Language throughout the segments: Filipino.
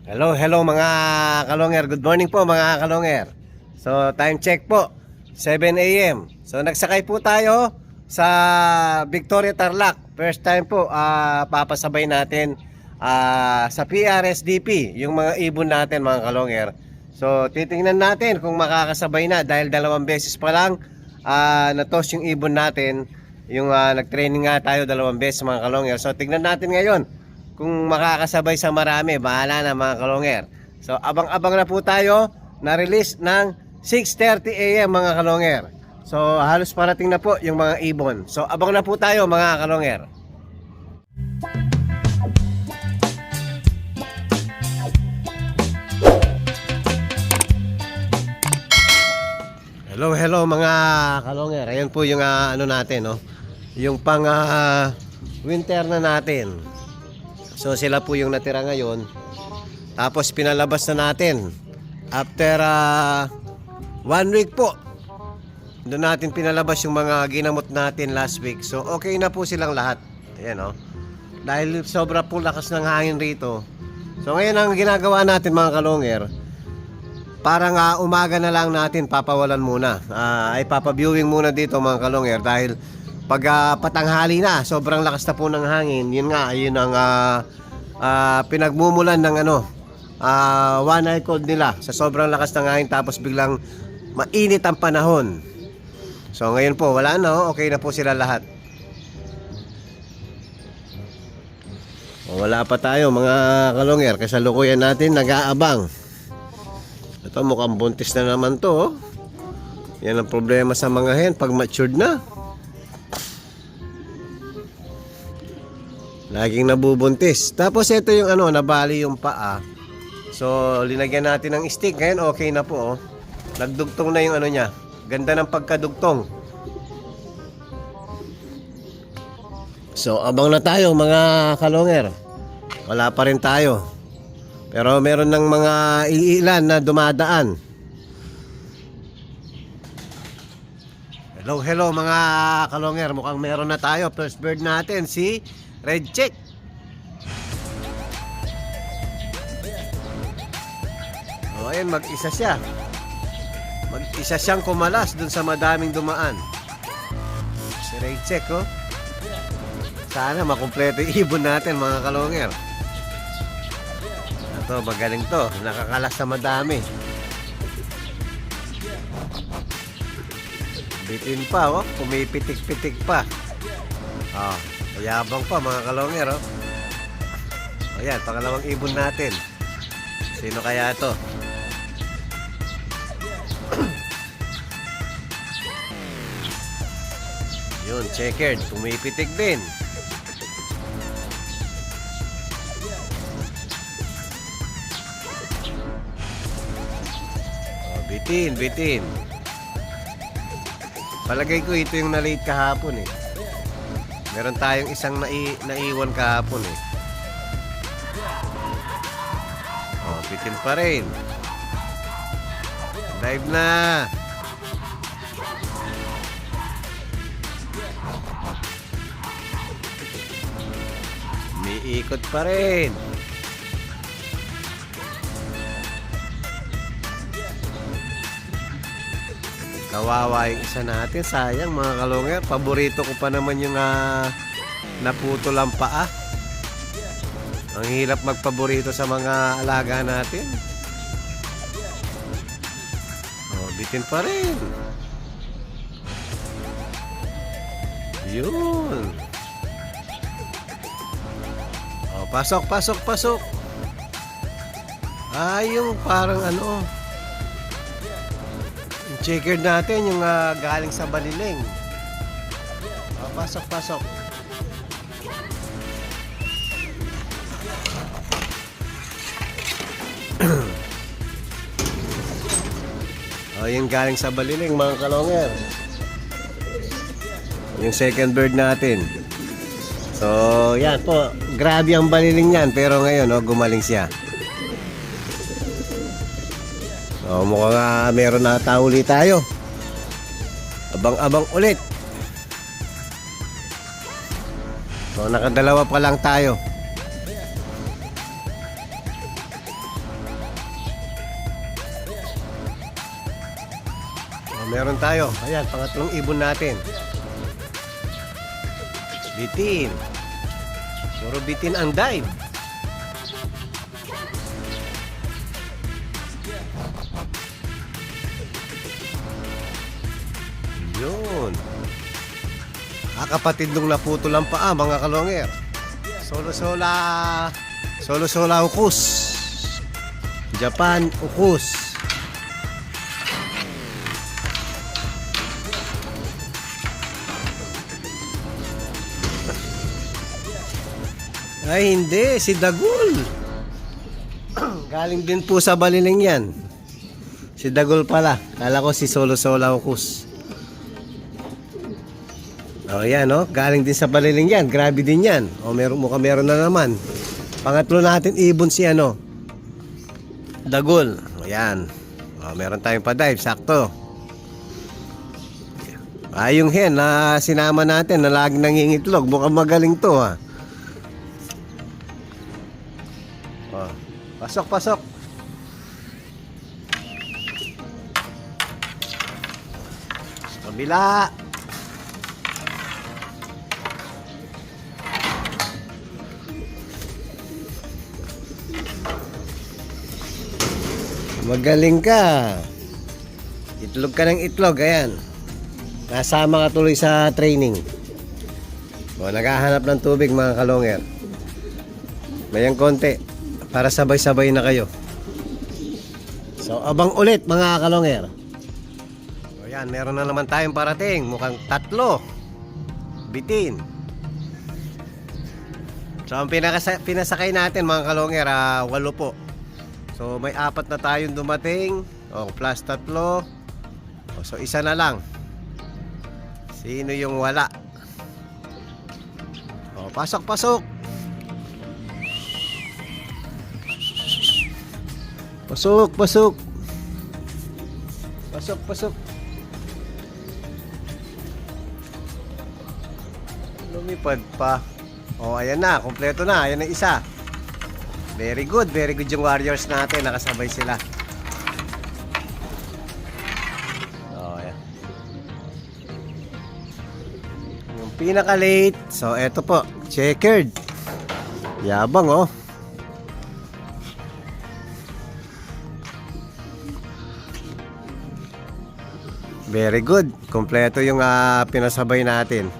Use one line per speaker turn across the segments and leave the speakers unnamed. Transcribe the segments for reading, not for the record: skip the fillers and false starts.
Hello mga kalonger. Good morning po mga kalonger. So time check po 7 AM. So nagsakay po tayo sa Victoria Tarlac. First time po papasabay natin sa PRSDP yung mga ibon natin mga kalonger. So titingnan natin kung makakasabay na dahil 2 beses pa lang natos yung ibon natin. Yung nagtraining nga tayo 2 beses mga kalonger. So tingnan natin ngayon kung makakasabay sa marami. Bahala na mga kalonger. So abang-abang na po tayo na release ng 6:30 AM mga kalonger. So halos parating na po yung mga ibon. So abang na po tayo mga kalonger. Hello mga kalonger. Ayan po yung ano natin, no? Yung pang winter na natin. So sila po yung natira ngayon. Tapos pinalabas na natin after 1 week po. Doon natin pinalabas yung mga ginamot natin last week. So okay na po silang lahat. Ayan, oh. Dahil sobra po lakas ng hangin rito. So ngayon ang ginagawa natin mga kalonger, parang umaga na lang natin papawalan muna. Ay papaviewing muna dito mga kalonger. Dahil pag patanghali na, sobrang lakas na po ng hangin. Yun nga, yun ang pinagmumulan ng one eye cold nila. Sa sobrang lakas ng hangin tapos biglang mainit ang panahon. So ngayon po, wala na, okay na po sila lahat. Wala pa tayo mga kalonger, kasalukuyan natin nag-aabang. Ito mukhang buntis na naman to, oh. Yan ang problema sa mga hen pag matured na. Laging nabubuntis. Tapos ito yung nabali yung paa. So linagyan natin ng stick. Ngayon okay na po, oh. Nagdugtong na yung niya. Ganda ng pagkadugtong. So abang na tayo mga kalonger. Wala pa rin tayo. Pero meron ng mga ilan na dumadaan. Hello mga kalonger. Mukhang meron na tayo. First bird natin si Red Cheek. O ayan, mag-isa siya. Mag-isa siyang kumalas dun sa madaming dumaan. Si Red Cheek, oh. Sana makumpleto yung ibon natin mga kalonger. Ito, magaling to. Nakakalas sa madami. Bitin pa, oh. Pumipitik-pitik pa. Oh. Mayabang pa mga kalonger, oh. Ayan, pangalawang ibon natin. Sino kaya to? Yun, checkered. Pumipitik din. Oh, bitin. Palagay ko ito yung na-late kahapon, eh. Meron tayong isang naiwan kahapon, eh. Oh, bitin pa rin. Dive na. Umiikot pa rin. Kawawa yung isa natin. Sayang mga kalonger. Paborito ko pa naman yung naputol ang paa. Ang hirap magpaborito sa mga alaga natin. Oh, bitin pa rin. Yun. Oh, pasok. Yung parang yung checkered natin yung galing sa baliling. Oh, pasok. Oh, yung galing sa baliling mga kalonger. Yung second bird natin. So, yan po. Grabe ang baliling yan. Pero ngayon, gumaling siya. So, mukhang meron na uli tayo. Abang-abang ulit. So, nakadalawa pa lang tayo. Meron tayo. Ayan, pangatlong ibon natin. Bitin. Puro bitin ang dive. Yun. Kapatid nung naputol ang paa, mga kalonger. Solo-sola ukus. Japan ukus. Ay hindi, si Dagul. Galing din po sa Baliling yan. Si Dagul pala. Kala ko si Solo-sola ukus. Oh, yan, oh. Galing din sa Baliling yan. Grabe din yan. Oh, mukhang meron na naman. Pangatlo natin ibon si Dagul. Ayan. Oh, meron tayong pa-dive. Sakto. Yung hen na sinama natin na laging nangingitlog. Mukhang magaling to, ha. Oh, pasok. Kabila. Magaling ka. Itlog ka ng itlog. Ayan. Nasama ka tuloy sa training. O, naghahanap ng tubig, mga kalonger. Mayang konti. Para sabay-sabay na kayo. So, abang ulit, mga kalonger. O, yan. Meron na naman tayong parating. Mukhang 3. Bitin. So, ang pinasakay natin, mga kalonger, 8 po. So may 4 na tayong dumating. Plus 3. So isa na lang. Sino yung wala? Pasok. Pasok. Lumipad pa. Ayan na, kompleto na. Ayan na isa. Very good yung warriors natin. Nakasabay sila. Ayan. Yung pinaka-late. So, eto po. Checkered. Yabang, oh. Very good. Kompleto yung pinasabay natin.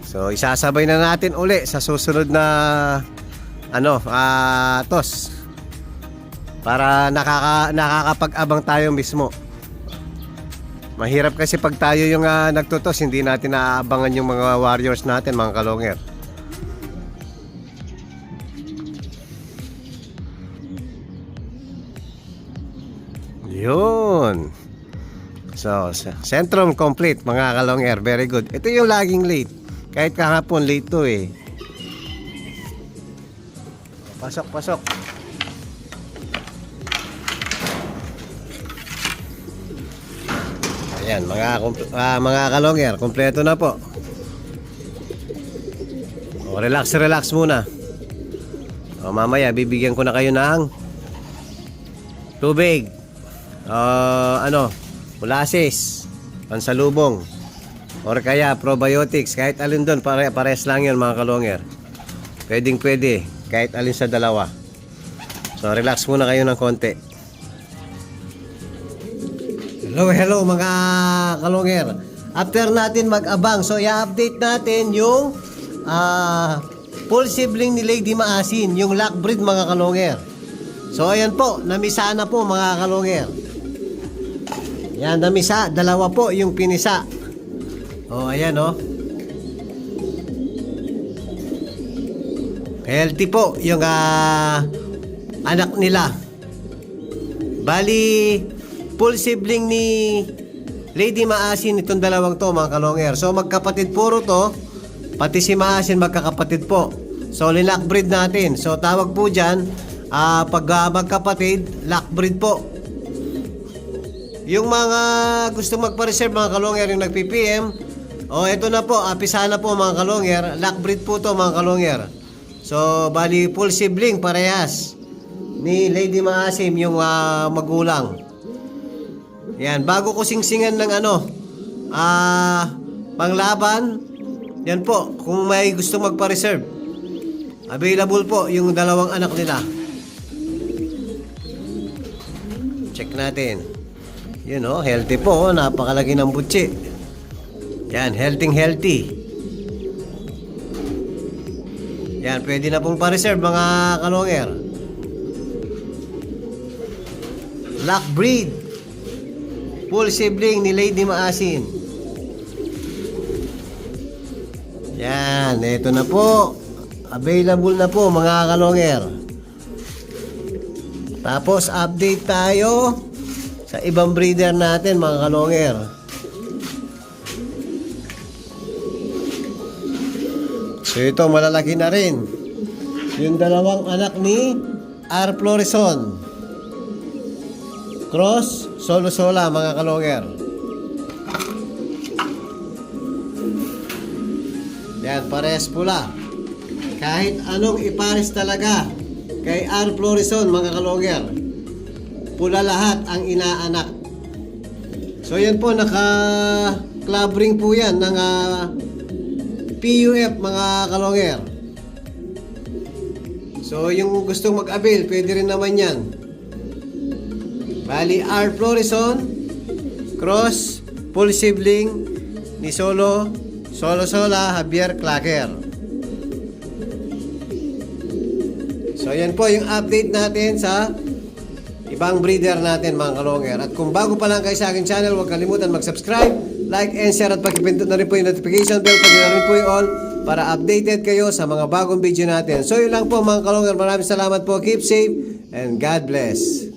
So, isasabay na natin uli sa susunod na toss para nakakapag-abang tayo mismo. Mahirap kasi pag tayo yung nagtutos, hindi natin naaabangan yung mga warriors natin, mga kalonger. Yun. So, centrum complete, mga kalonger. Very good. Ito yung laging late. Kahit kahapon late to eh. Pasok. Ayan, mga kalonger, kompleto na po. Relax muna. Mamaya bibigyan ko na kayo ng tubig. Molasses, pansalubong, or kaya probiotics. Kahit alin doon, pares lang yun, mga kalonger. Pwede. Kahit alin sa dalawa. So relax muna kayo ng konti. Hello mga kalonger. After natin mag-abang, so i-update natin yung full sibling ni Lady Maasin, yung lockbreed, mga kalonger. So ayan po, namisa na po, mga kalonger. Yan, namisa, 2 po yung pinisa. Ayan healthy po yung anak nila. Bali, full sibling ni Lady Maasin itong 2 to, mga kalonger. So magkapatid puro to. Pati si Maasin magkakapatid po. So linakbreed natin. So tawag po dyan, pag magkapatid, lockbreed po. Yung mga gustong magpa-reserve, mga kalonger, yung nag-PPM, ito na po, pisa na po, mga kalonger. Lockbreed po to, mga kalonger. So, bali full sibling parehas ni Lady Maasim yung magulang. Yan, bago ko singsingan ng panglaban, yan po, kung may gusto magpa-reserve, available po yung dalawang anak nila. Check natin. Yun healthy po, napakalaki ng butsi. Yan, healthy. Yan, pwede na pong pa-reserve mga kalonger. Black breed. Full sibling ni Lady Maasin. Yan, ito na po. Available na po mga kalonger. Tapos update tayo sa ibang breeder natin mga kalonger. So ito malalaki na rin. Yung dalawang anak ni R. Florison. Cross, solo-sola mga kalonger. Yan, parehas pula. Kahit anong ipares talaga kay R. Florison mga kalonger, pula lahat ang inaanak. So yan po, naka-club ring po yan ng PUF mga kalonger. So yung gustong mag-avail, pwede rin naman yan. Bali, R. Florison, cross, full sibling ni Solo-sola, Javier Clacker. So yan po yung update natin sa ibang breeder natin mga kalonger. At kung bago pa lang kayo sa aking channel, huwag kalimutan mag-subscribe, like and share at pakipindot na rin po yung notification bell, pag na rin po yung all para updated kayo sa mga bagong video natin. So yun lang po mga kalonger, maraming salamat po, keep safe and God bless.